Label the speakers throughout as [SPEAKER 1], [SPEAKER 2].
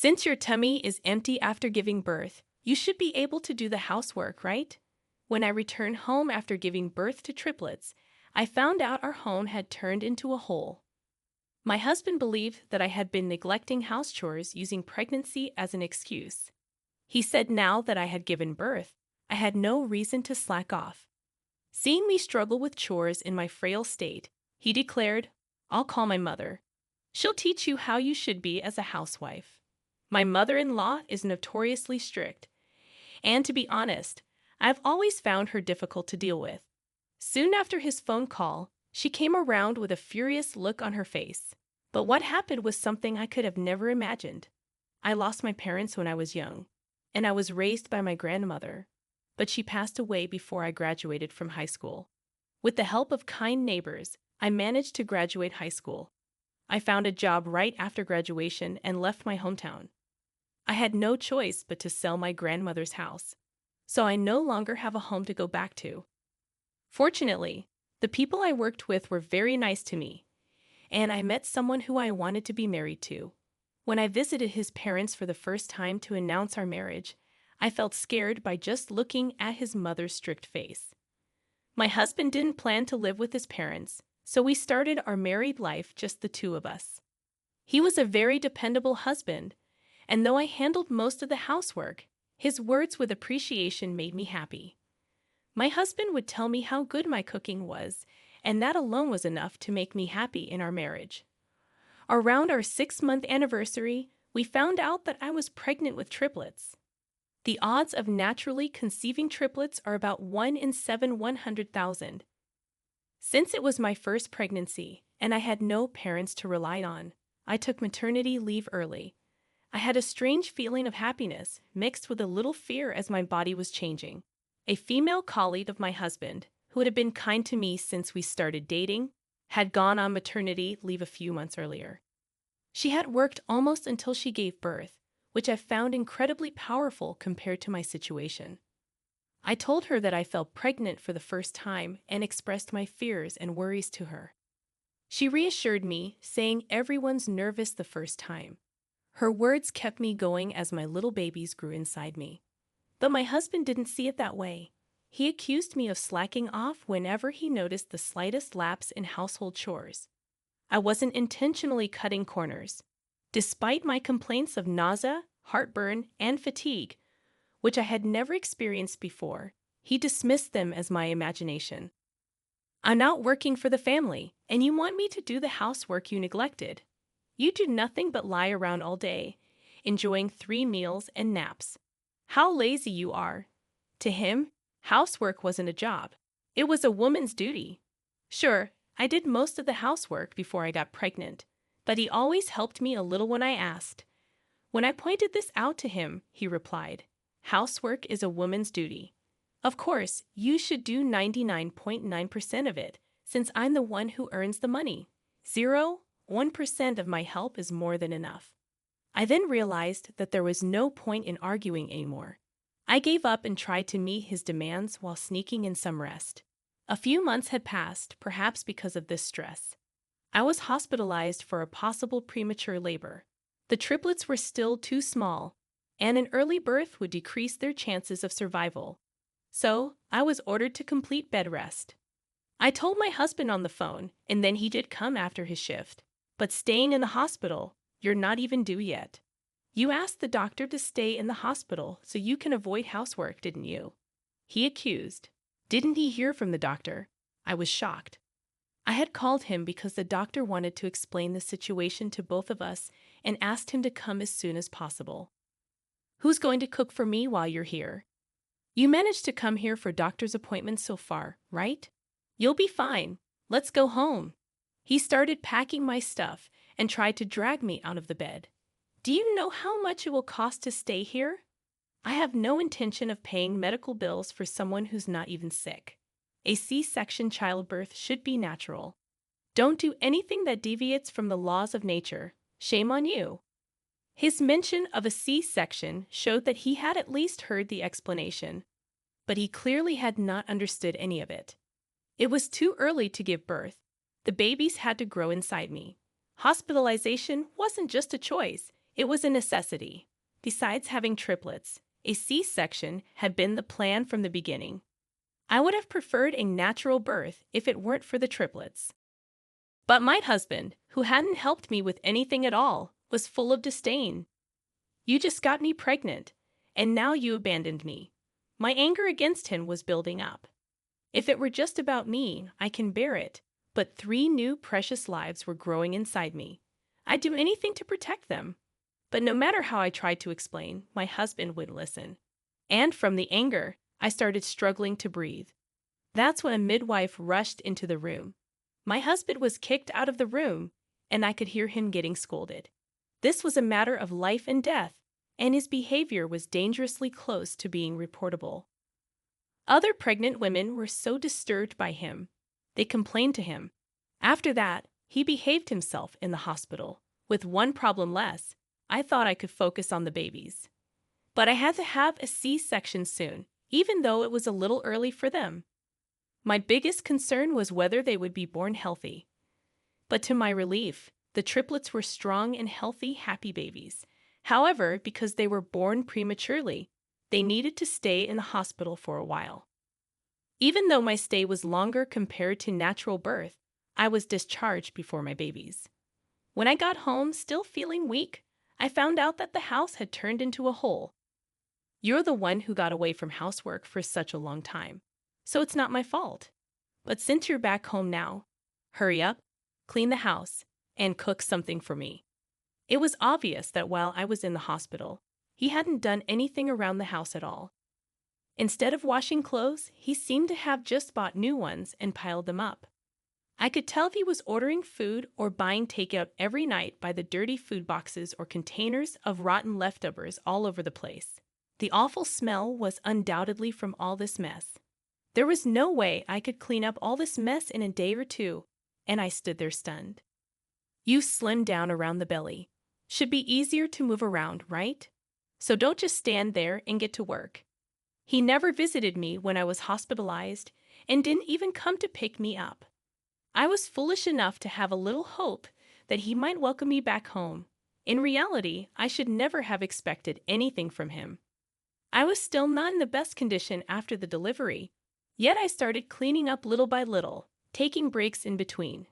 [SPEAKER 1] Since your tummy is empty after giving birth, you should be able to do the housework, right? When I returned home after giving birth to triplets, I found out our home had turned into a hole. My husband believed that I had been neglecting house chores using pregnancy as an excuse. He said now that I had given birth, I had no reason to slack off. Seeing me struggle with chores in my frail state, he declared, "I'll call my mother. She'll teach you how you should be as a housewife." My mother-in-law is notoriously strict, and to be honest, I've always found her difficult to deal with. Soon after his phone call, she came around with a furious look on her face. But what happened was something I could have never imagined. I lost my parents when I was young, and I was raised by my grandmother, but she passed away before I graduated from high school. With the help of kind neighbors, I managed to graduate high school. I found a job right after graduation and left my hometown. I had no choice but to sell my grandmother's house, so I no longer have a home to go back to. Fortunately, the people I worked with were very nice to me, and I met someone who I wanted to be married to. When I visited his parents for the first time to announce our marriage, I felt scared by just looking at his mother's strict face. My husband didn't plan to live with his parents, so we started our married life just the two of us. He was a very dependable husband, and though I handled most of the housework, his words with appreciation made me happy. My husband would tell me how good my cooking was, and that alone was enough to make me happy in our marriage. Around our 6-month anniversary, we found out that I was pregnant with triplets. The odds of naturally conceiving triplets are about 1 in 100,000. Since it was my first pregnancy, and I had no parents to rely on, I took maternity leave early. I had a strange feeling of happiness mixed with a little fear as my body was changing. A female colleague of my husband, who had been kind to me since we started dating, had gone on maternity leave a few months earlier. She had worked almost until she gave birth, which I found incredibly powerful compared to my situation. I told her that I felt pregnant for the first time and expressed my fears and worries to her. She reassured me, saying everyone's nervous the first time. Her words kept me going as my little babies grew inside me. But my husband didn't see it that way. He accused me of slacking off whenever he noticed the slightest lapse in household chores. I wasn't intentionally cutting corners. Despite my complaints of nausea, heartburn, and fatigue, which I had never experienced before, he dismissed them as my imagination. "I'm not working for the family, and you want me to do the housework you neglected. You do nothing but lie around all day, enjoying 3 meals and naps. How lazy you are." To him, housework wasn't a job. It was a woman's duty. Sure, I did most of the housework before I got pregnant, but he always helped me a little when I asked. When I pointed this out to him, he replied, "Housework is a woman's duty. Of course, you should do 99.9% of it, since I'm the one who earns the money. 0.1% of my help is more than enough." I then realized that there was no point in arguing anymore. I gave up and tried to meet his demands while sneaking in some rest. A few months had passed, perhaps because of this stress. I was hospitalized for a possible premature labor. The triplets were still too small, and an early birth would decrease their chances of survival. So, I was ordered to complete bed rest. I told my husband on the phone, and then he did come after his shift. "But staying in the hospital, you're not even due yet. You asked the doctor to stay in the hospital so you can avoid housework, didn't you?" He accused. Didn't he hear from the doctor? I was shocked. I had called him because the doctor wanted to explain the situation to both of us and asked him to come as soon as possible. "Who's going to cook for me while you're here? You managed to come here for doctor's appointments so far, right? You'll be fine. Let's go home." He started packing my stuff and tried to drag me out of the bed. "Do you know how much it will cost to stay here? I have no intention of paying medical bills for someone who's not even sick. A C-section childbirth should be natural. Don't do anything that deviates from the laws of nature. Shame on you." His mention of a C-section showed that he had at least heard the explanation, but he clearly had not understood any of it. It was too early to give birth. The babies had to grow inside me. Hospitalization wasn't just a choice, It was a necessity. Besides having triplets, a C-section had been the plan from the beginning. I would have preferred a natural birth if it weren't for the triplets. But my husband, who hadn't helped me with anything at all, was full of disdain. "You just got me pregnant, and now you abandoned me." My anger against him was building up. If it were just about me, I can bear it, but 3 new precious lives were growing inside me. I'd do anything to protect them. But no matter how I tried to explain, my husband wouldn't listen. And from the anger, I started struggling to breathe. That's when a midwife rushed into the room. My husband was kicked out of the room, and I could hear him getting scolded. This was a matter of life and death, and his behavior was dangerously close to being reportable. Other pregnant women were so disturbed by him. They complained to him. After that, he behaved himself in the hospital. With one problem less, I thought I could focus on the babies. But I had to have a C-section soon, even though it was a little early for them. My biggest concern was whether they would be born healthy. But to my relief, the triplets were strong and healthy, happy babies. However, because they were born prematurely, they needed to stay in the hospital for a while. Even though my stay was longer compared to natural birth, I was discharged before my babies. When I got home, still feeling weak, I found out that the house had turned into a hole. "You're the one who got away from housework for such a long time, so it's not my fault. But since you're back home now, hurry up, clean the house, and cook something for me." It was obvious that while I was in the hospital, he hadn't done anything around the house at all. Instead of washing clothes, he seemed to have just bought new ones and piled them up. I could tell if he was ordering food or buying takeout every night by the dirty food boxes or containers of rotten leftovers all over the place. The awful smell was undoubtedly from all this mess. There was no way I could clean up all this mess in a day or two, and I stood there stunned. "You slimmed down around the belly. Should be easier to move around, right? So don't just stand there and get to work." He never visited me when I was hospitalized and didn't even come to pick me up. I was foolish enough to have a little hope that he might welcome me back home. In reality, I should never have expected anything from him. I was still not in the best condition after the delivery, yet I started cleaning up little by little, taking breaks in between.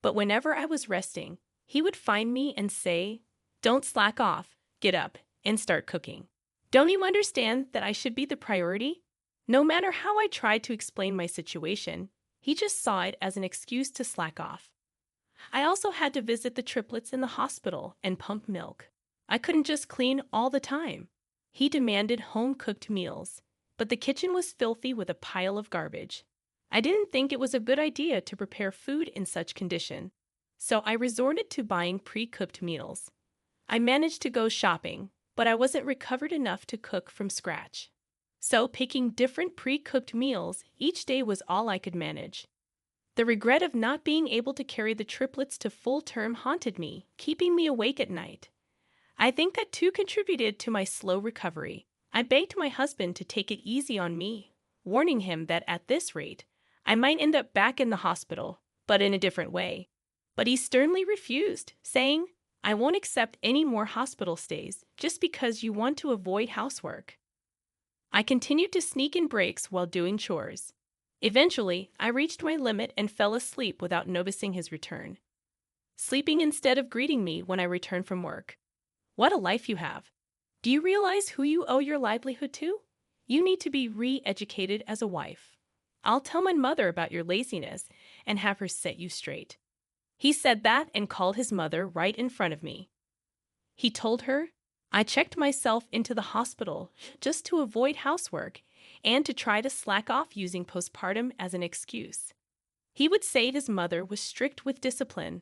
[SPEAKER 1] But whenever I was resting, he would find me and say, "Don't slack off, get up, and start cooking. Don't you understand that I should be the priority?" No matter how I tried to explain my situation, he just saw it as an excuse to slack off. I also had to visit the triplets in the hospital and pump milk. I couldn't just clean all the time. He demanded home-cooked meals, but the kitchen was filthy with a pile of garbage. I didn't think it was a good idea to prepare food in such condition, so I resorted to buying pre-cooked meals. I managed to go shopping, but I wasn't recovered enough to cook from scratch. So picking different pre-cooked meals each day was all I could manage. The regret of not being able to carry the triplets to full term haunted me, keeping me awake at night. I think that too contributed to my slow recovery. I begged my husband to take it easy on me, warning him that at this rate, I might end up back in the hospital, but in a different way. But he sternly refused, saying, "I won't accept any more hospital stays just because you want to avoid housework." I continued to sneak in breaks while doing chores. Eventually, I reached my limit and fell asleep without noticing his return. Sleeping instead of greeting me when I returned from work. What a life you have. Do you realize who you owe your livelihood to? You need to be re-educated as a wife. I'll tell my mother about your laziness and have her set you straight. He said that and called his mother right in front of me. He told her, "I checked myself into the hospital just to avoid housework and to try to slack off using postpartum as an excuse." He would say his mother was strict with discipline.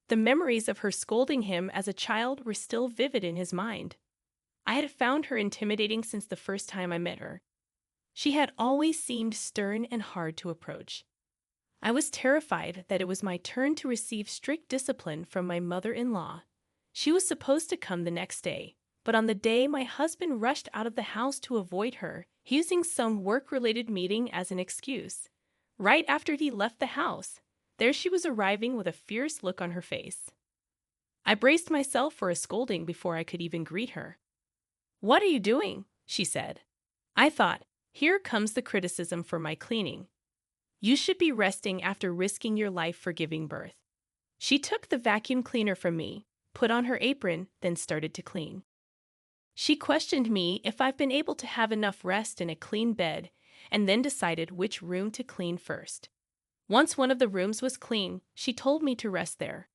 [SPEAKER 1] The memories of her scolding him as a child were still vivid in his mind. I had found her intimidating since the first time I met her. She had always seemed stern and hard to approach. I was terrified that it was my turn to receive strict discipline from my mother-in-law. She was supposed to come the next day, but on the day my husband rushed out of the house to avoid her, using some work-related meeting as an excuse. Right after he left the house, there she was arriving with a fierce look on her face. I braced myself for a scolding before I could even greet her. "What are you doing?" she said. I thought, here comes the criticism for my cleaning. "You should be resting after risking your life for giving birth." She took the vacuum cleaner from me, put on her apron, then started to clean. She questioned me if I've been able to have enough rest in a clean bed, and then decided which room to clean first. Once one of the rooms was clean, she told me to rest there.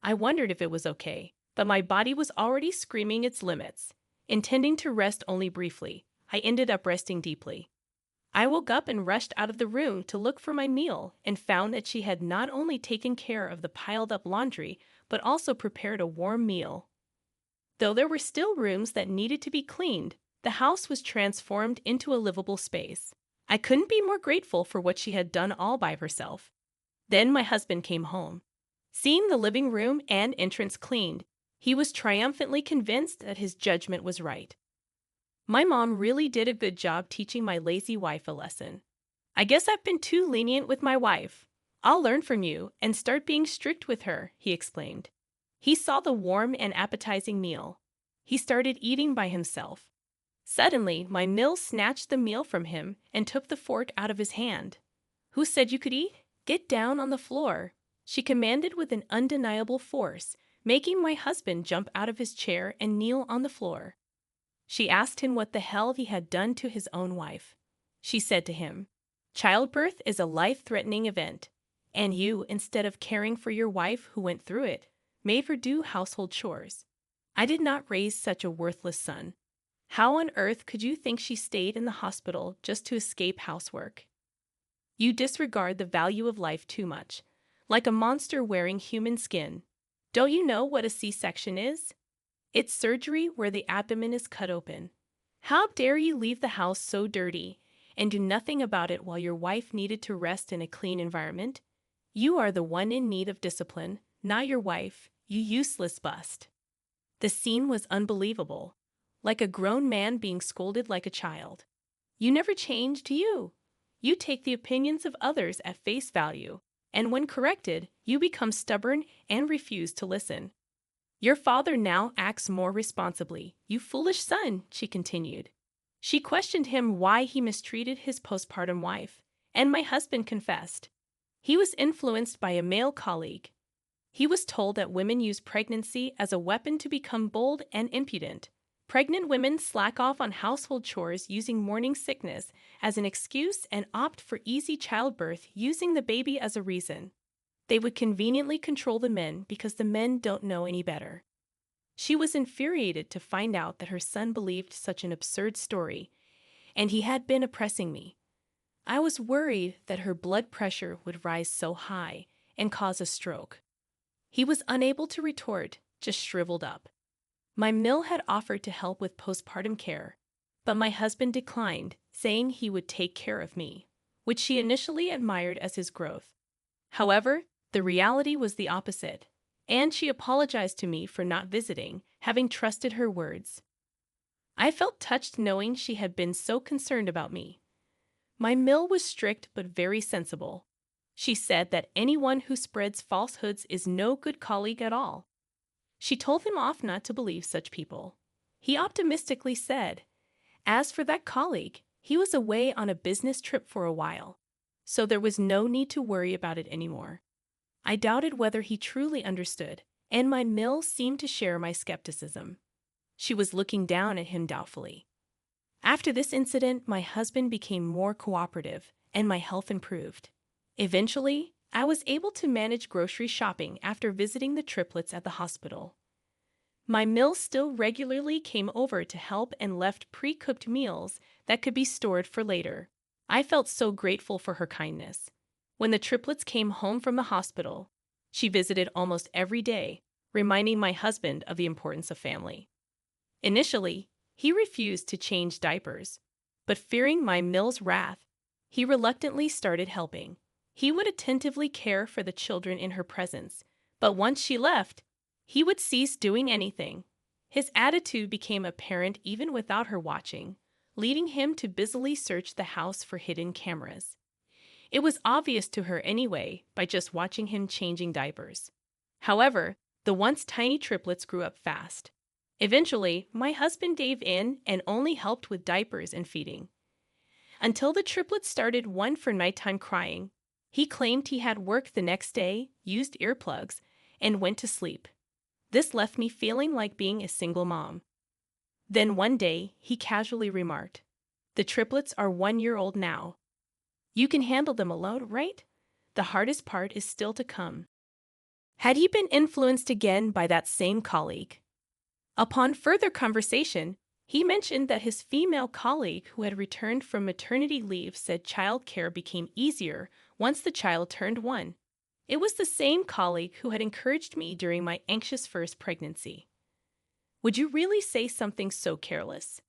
[SPEAKER 1] I wondered if it was okay, but my body was already screaming its limits. Intending to rest only briefly, I ended up resting deeply. I woke up and rushed out of the room to look for my meal and found that she had not only taken care of the piled-up laundry, but also prepared a warm meal. Though there were still rooms that needed to be cleaned, the house was transformed into a livable space. I couldn't be more grateful for what she had done all by herself. Then my husband came home. Seeing the living room and entrance cleaned, he was triumphantly convinced that his judgment was right. My mom really did a good job teaching my lazy wife a lesson. "I guess I've been too lenient with my wife. I'll learn from you and start being strict with her," he exclaimed. He saw the warm and appetizing meal. He started eating by himself. Suddenly, my mill snatched the meal from him and took the fork out of his hand. "Who said you could eat? Get down on the floor," she commanded with an undeniable force, making my husband jump out of his chair and kneel on the floor. She asked him what the hell he had done to his own wife. She said to him, "Childbirth is a life-threatening event, and you, instead of caring for your wife who went through it, made her do household chores. I did not raise such a worthless son. How on earth could you think she stayed in the hospital just to escape housework? You disregard the value of life too much, like a monster wearing human skin. Don't you know what a C-section is? It's surgery where the abdomen is cut open. How dare you leave the house so dirty and do nothing about it while your wife needed to rest in a clean environment? You are the one in need of discipline, not your wife, you useless bust." The scene was unbelievable, like a grown man being scolded like a child. You never change, do you? You take the opinions of others at face value, and when corrected, you become stubborn and refuse to listen. "Your father now acts more responsibly, you foolish son," she continued. She questioned him why he mistreated his postpartum wife, and my husband confessed. He was influenced by a male colleague. He was told that women use pregnancy as a weapon to become bold and impudent. Pregnant women slack off on household chores using morning sickness as an excuse and opt for easy childbirth using the baby as a reason. They would conveniently control the men because the men don't know any better. She was infuriated to find out that her son believed such an absurd story, and he had been oppressing me. I was worried that her blood pressure would rise so high and cause a stroke. He was unable to retort, just shriveled up. My mill had offered to help with postpartum care, but my husband declined, saying he would take care of me, which she initially admired as his growth. However, the reality was the opposite, and she apologized to me for not visiting, having trusted her words. I felt touched knowing she had been so concerned about me. My mill was strict but very sensible. She said that anyone who spreads falsehoods is no good colleague at all. She told him off not to believe such people. He optimistically said, as for that colleague, he was away on a business trip for a while, so there was no need to worry about it anymore. I doubted whether he truly understood, and my mill seemed to share my skepticism. She was looking down at him doubtfully. After this incident, my husband became more cooperative, and my health improved. Eventually, I was able to manage grocery shopping after visiting the triplets at the hospital. My mill still regularly came over to help and left pre-cooked meals that could be stored for later. I felt so grateful for her kindness. When the triplets came home from the hospital, she visited almost every day, reminding my husband of the importance of family. Initially, he refused to change diapers, but fearing my mill's wrath, he reluctantly started helping. He would attentively care for the children in her presence, but once she left, he would cease doing anything. His attitude became apparent even without her watching, leading him to busily search the house for hidden cameras. It was obvious to her anyway by just watching him changing diapers. However, The once tiny triplets grew up fast. Eventually, my husband gave in and only helped with diapers and feeding. Until the triplets started one for nighttime crying. He claimed he had work the next day, used earplugs, and went to sleep. This left me feeling like being a single mom. Then one day, he casually remarked, "The triplets are 1 year old now. You can handle them alone, right? The hardest part is still to come." Had he been influenced again by that same colleague? Upon further conversation, he mentioned that his female colleague who had returned from maternity leave said childcare became easier once the child turned 1. It was the same colleague who had encouraged me during my anxious first pregnancy. Would you really say something so careless?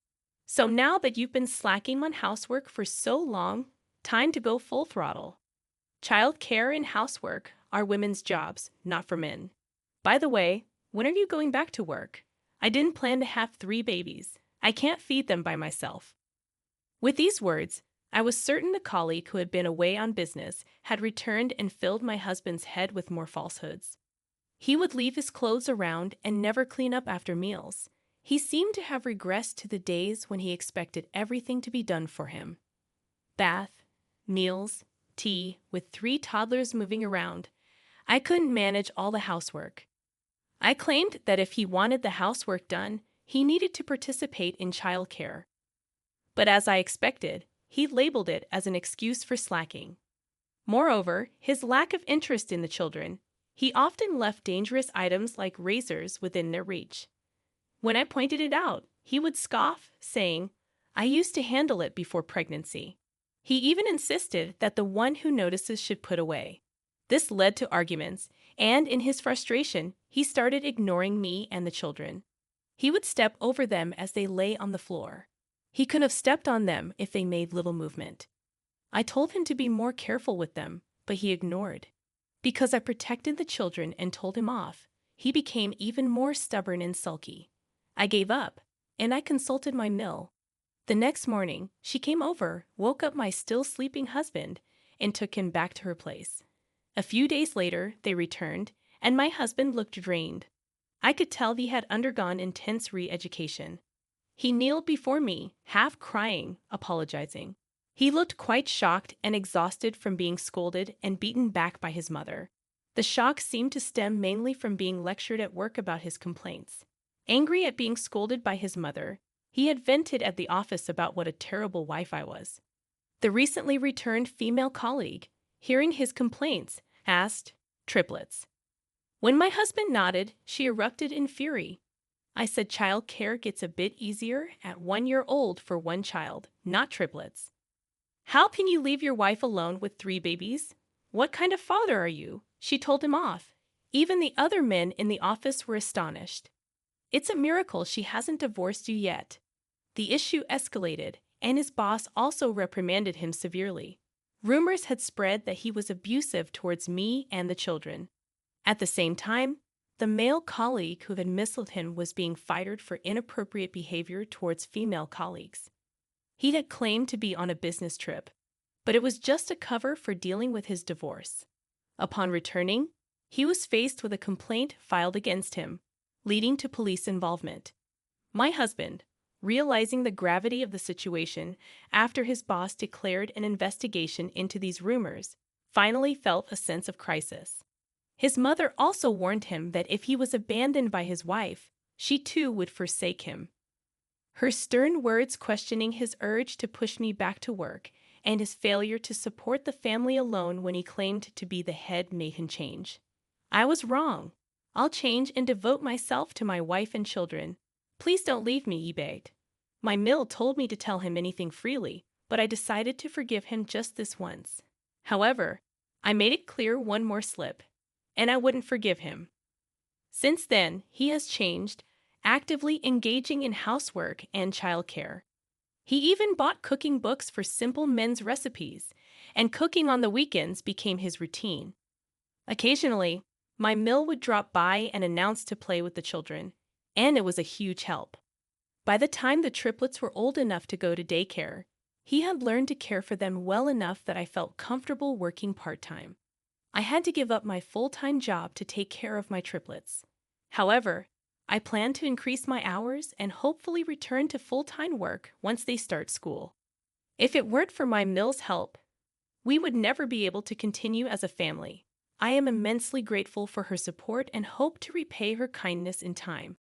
[SPEAKER 1] So now that you've been slacking on housework for so long, time to go full throttle. Child care and housework are women's jobs, not for men. By the way, when are you going back to work? I didn't plan to have 3 babies. I can't feed them by myself. With these words, I was certain the colleague who had been away on business had returned and filled my husband's head with more falsehoods. He would leave his clothes around and never clean up after meals. He seemed to have regressed to the days when he expected everything to be done for him. Bath, meals, tea, with 3 toddlers moving around. I couldn't manage all the housework. I claimed that if he wanted the housework done, he needed to participate in childcare. But as I expected, he labeled it as an excuse for slacking. Moreover, his lack of interest in the children, he often left dangerous items like razors within their reach. When I pointed it out, he would scoff, saying, "I used to handle it before pregnancy." He even insisted that the one who notices should put away. This led to arguments, and in his frustration, he started ignoring me and the children. He would step over them as they lay on the floor. He could have stepped on them if they made little movement. I told him to be more careful with them, but he ignored. Because I protected the children and told him off, he became even more stubborn and sulky. I gave up, and I consulted my mill. The next morning, she came over, woke up my still sleeping husband, and took him back to her place. A few days later, they returned, and my husband looked drained. I could tell he had undergone intense re-education. He kneeled before me, half crying, apologizing. He looked quite shocked and exhausted from being scolded and beaten back by his mother. The shock seemed to stem mainly from being lectured at work about his complaints. Angry at being scolded by his mother, he had vented at the office about what a terrible wife I was. The recently returned female colleague, hearing his complaints, asked, "Triplets?" When my husband nodded, she erupted in fury. I said child care gets a bit easier at 1 year old for 1 child, not triplets. "How can you leave your wife alone with 3 babies? What kind of father are you?" She told him off. Even the other men in the office were astonished. "It's a miracle she hasn't divorced you yet." The issue escalated, and his boss also reprimanded him severely. Rumors had spread that he was abusive towards me and the children. At the same time, the male colleague who had misled him was being fired for inappropriate behavior towards female colleagues. He had claimed to be on a business trip, but it was just a cover for dealing with his divorce. Upon returning, he was faced with a complaint filed against him, leading to police involvement. My husband, realizing the gravity of the situation after his boss declared an investigation into these rumors, finally felt a sense of crisis. His mother also warned him that if he was abandoned by his wife, she too would forsake him. Her stern words questioning his urge to push me back to work and his failure to support the family alone when he claimed to be the head made him change. I was wrong. I'll change and devote myself to my wife and children. Please don't leave me, he begged. My mill told me to tell him anything freely, but I decided to forgive him just this once. However, I made it clear one more slip, and I wouldn't forgive him. Since then, he has changed, actively engaging in housework and childcare. He even bought cooking books for simple men's recipes, and cooking on the weekends became his routine. Occasionally, my mill would drop by and announce to play with the children, and it was a huge help. By the time the triplets were old enough to go to daycare, he had learned to care for them well enough that I felt comfortable working part-time. I had to give up my full-time job to take care of my triplets. However, I plan to increase my hours and hopefully return to full-time work once they start school. If it weren't for my Mill's help, we would never be able to continue as a family. I am immensely grateful for her support and hope to repay her kindness in time.